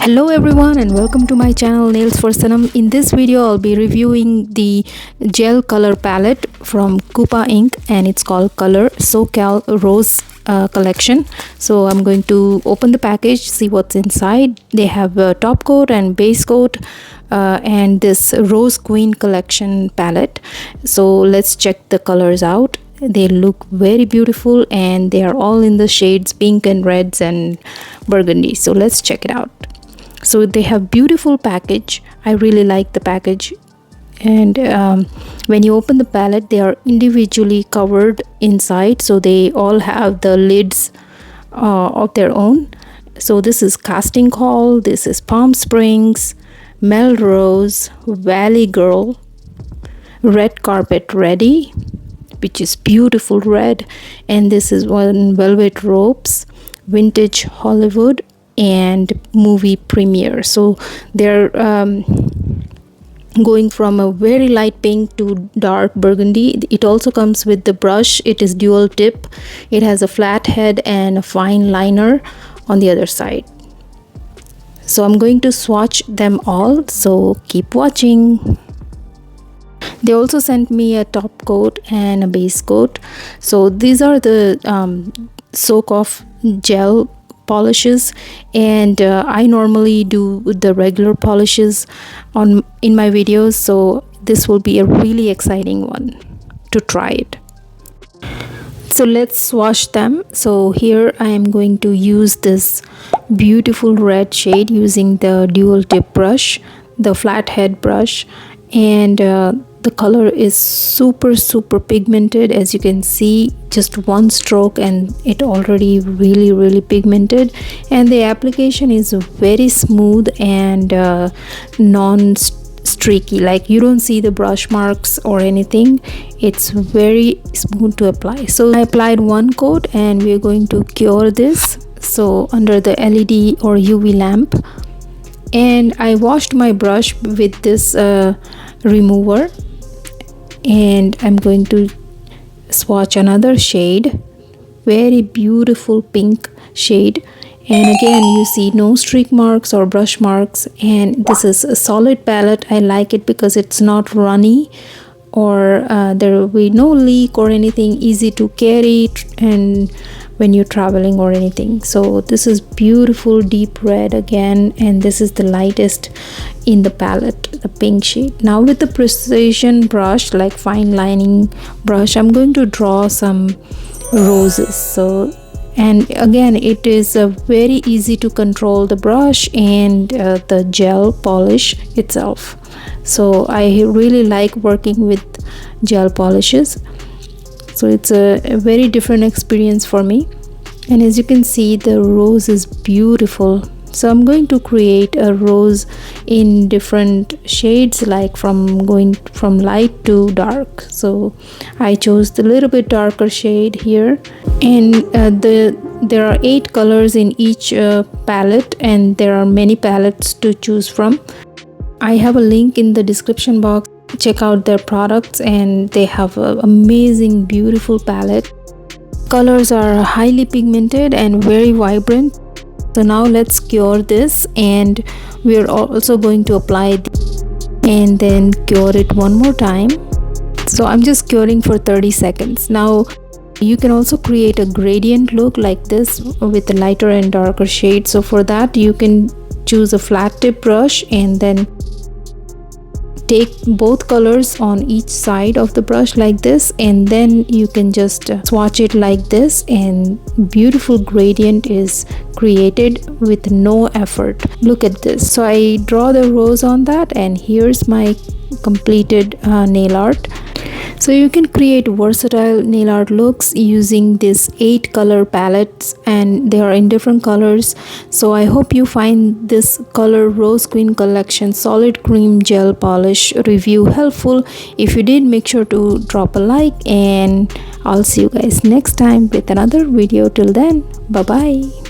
Hello everyone and welcome to my channel Nails for Sanam. In this video I'll be reviewing the gel color palette from Coupa Ink and it's called KULR SoCal Rose collection. So I'm going to open the package, see what's inside. They have a top coat and base coat and this Rose Queen collection palette. So let's check the colors out. They look very beautiful and they are all in the shades pink and reds and burgundy. So let's check it out. So they have beautiful package. I really like the package, and when you open the palette they are individually covered inside, so they all have the lids of their own. So this is Casting Call, this is Palm Springs, Melrose, Valley Girl, Red Carpet Ready, which is beautiful red, and this is one Velvet Ropes, Vintage Hollywood, and Movie Premiere. So they're going from a very light pink to dark burgundy. It also comes with the brush. It is dual tip. It has a flat head and a fine liner on the other side. So I'm going to swatch them all, so keep watching. They also sent me a top coat and a base coat. So these are the soak off gel polishes, and I normally do the regular polishes in my videos, so this will be a really exciting one to try it. So let's swatch them. So here I am going to use this beautiful red shade using the dual tip brush, the flat head brush, and the color is super pigmented. As you can see, just one stroke and it already really pigmented, and the application is very smooth and non-streaky, like you don't see the brush marks or anything. It's very smooth to apply. So I applied one coat and we're going to cure this, so under the LED or UV lamp, and I washed my brush with this remover, and I'm going to swatch another shade, very beautiful pink shade, and again you see no streak marks or brush marks, and this is a solid palette. I like it because it's not runny, or there will be no leak or anything, easy to carry and when you're traveling or anything. So this is beautiful deep red again, and this is the lightest in the palette, the pink shade. Now with the precision brush, like fine lining brush, I'm going to draw some roses. So, and again it is very easy to control the brush and the gel polish itself. So I really like working with gel polishes, so it's a very different experience for me. And as you can see, the rose is beautiful. So I'm going to create a rose in different shades, like going from light to dark. So I chose the little bit darker shade here, and there are 8 colors in each palette, and there are many palettes to choose from. I have a link in the description box. Check out their products, and they have an amazing beautiful palette. Colors are highly pigmented and very vibrant. So now let's cure this, and we're also going to apply and then cure it one more time. So I'm just curing for 30 seconds. Now you can also create a gradient look like this with a lighter and darker shade. So for that you can choose a flat tip brush and then take both colors on each side of the brush like this, and then you can just swatch it like this, and beautiful gradient is created with no effort. Look at this. So I draw the rose on that, and here's my completed nail art. So you can create versatile nail art looks using these 8 color palettes, and they are in different colors. So I hope you find this KULR Rose Queen collection solid cream gel polish review helpful. If you did, make sure to drop a like, and I'll see you guys next time with another video. Till then, bye bye.